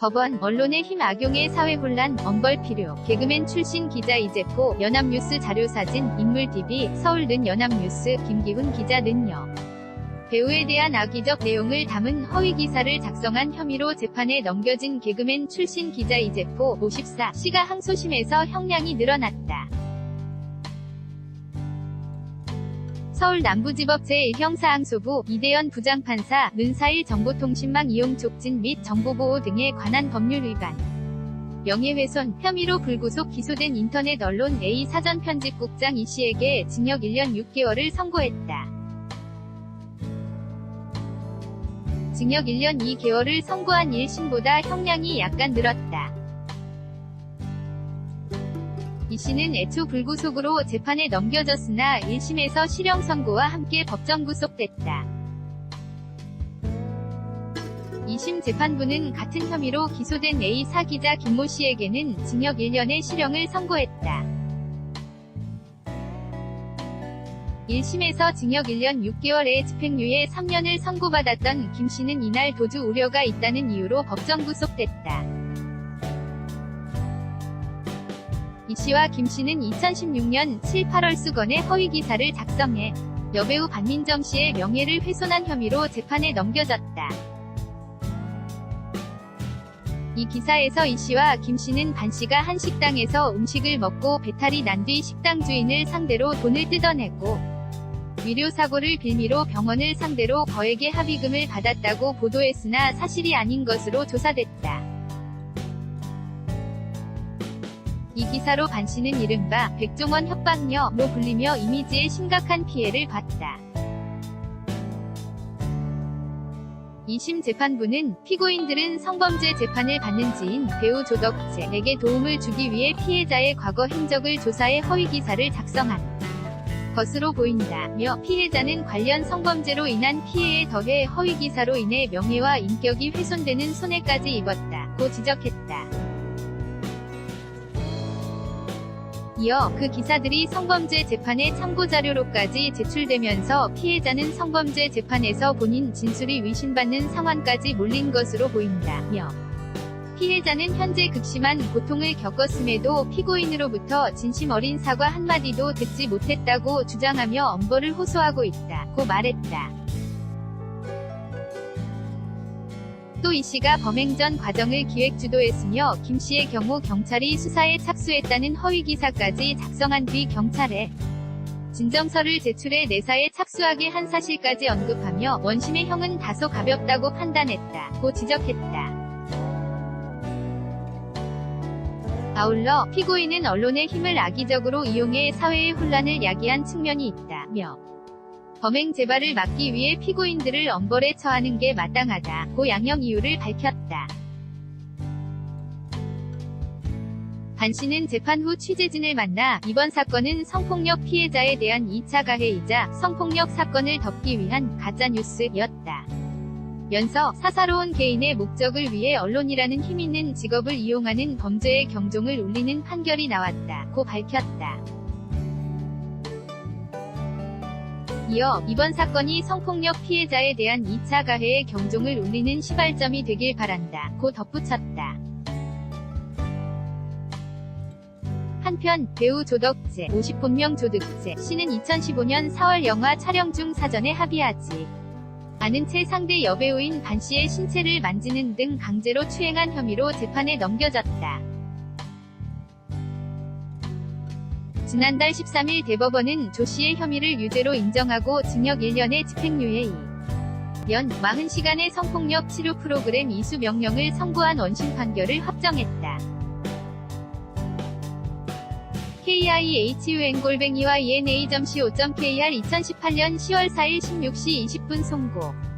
법원, 언론의 힘 악용해 사회 혼란, 엄벌 필요. 개그맨 출신 기자 이재포, 연합뉴스 자료사진, 인물 DB, 서울는 연합뉴스, 김기훈 기자는요. 배우에 대한 악의적 내용을 담은 허위 기사를 작성한 혐의로 재판에 넘겨진 개그맨 출신 기자 이재포, 54시가 항소심에서 형량이 늘어났다. 서울 남부지법 제1형사항소부 이대현 부장판사는 4일 정보통신망 이용 촉진 및 정보보호 등에 관한 법률 위반, 명예훼손 혐의로 불구속 기소된 인터넷 언론 A 사전편집국장 이씨에게 징역 1년 6개월을 선고했다. 징역 1년 2개월을 선고한 1심보다 형량이 약간 늘었다. 이씨는 애초 불구속으로 재판에 넘겨졌으나 1심에서 실형 선고와 함께 법정 구속됐다. 2심 재판부는 같은 혐의로 기소된 A 사기자 김모 씨에게는 징역 1년의 실형을 선고했다. 1심에서 징역 1년 6개월에 집행유예 3년을 선고받았던 김 씨는 이날 도주 우려가 있다는 이유로 법정 구속됐다. 이 씨와 김 씨는 2016년 7, 8월 수건에 허위 기사를 작성해 여배우 반민정 씨의 명예를 훼손한 혐의로 재판에 넘겨졌다. 이 기사에서 이 씨와 김 씨는 반 씨가 한 식당에서 음식을 먹고 배탈이 난 뒤 식당 주인을 상대로 돈을 뜯어내고 위료사고를 빌미로 병원을 상대로 거액의 합의금을 받았다고 보도했으나 사실이 아닌 것으로 조사됐다. 이 기사로 반 씨는 이른바 백종원 협박녀로 불리며 이미지에 심각한 피해를 봤다. 2심 재판부는 피고인들은 성범죄 재판을 받는 지인 배우 조덕재에게 도움을 주기 위해 피해자의 과거 행적을 조사해 허위 기사를 작성한 것으로 보인다며 피해자는 관련 성범죄로 인한 피해에 더해 허위 기사로 인해 명예와 인격이 훼손되는 손해까지 입었다고 지적했다. 이어 그 기사들이 성범죄 재판의 참고자료로까지 제출되면서 피해자는 성범죄 재판에서 본인 진술이 의심받는 상황까지 몰린 것으로 보인다며 피해자는 현재 극심한 고통을 겪었음에도 피고인으로부터 진심 어린 사과 한마디도 듣지 못했다고 주장하며 엄벌을 호소하고 있다고 말했다. 또 이 씨가 범행 전 과정을 기획 주도했으며 김 씨의 경우 경찰이 수사에 착수했다는 허위 기사까지 작성한 뒤 경찰에 진정서를 제출해 내사에 착수하게 한 사실까지 언급하며 원심의 형은 다소 가볍다고 판단했다고 지적했다. 아울러 피고인은 언론의 힘을 악의적으로 이용해 사회의 혼란을 야기한 측면이 있다며 범행 재발을 막기 위해 피고인들을 엄벌에 처하는 게 마땅하다고 양형 이유를 밝혔다. 반 씨는 재판 후 취재진을 만나 이번 사건은 성폭력 피해자에 대한 2차 가해이자 성폭력 사건을 덮기 위한 가짜뉴스였다. 면서 사사로운 개인의 목적을 위해 언론이라는 힘있는 직업을 이용하는 범죄의 경종을 울리는 판결이 나왔다고 밝혔다. 이어 이번 사건이 성폭력 피해자에 대한 2차 가해의 경종을 울리는 시발점이 되길 바란다고 덧붙였다. 한편 배우 조덕재, 50본명 조득재 씨는 2015년 4월 영화 촬영 중 사전에 합의하지 않은 채 상대 여배우인 반 씨의 신체를 만지는 등 강제로 추행한 혐의로 재판에 넘겨졌다. 지난달 13일 대법원은 조 씨의 혐의를 유죄로 인정하고 징역 1년의 집행유예 2년 40시간의 성폭력 치료 프로그램 이수 명령을 선고한 원심 판결을 확정했다. KIHUN-ENA.co.kr 2018년 10월 4일 16시 20분 송고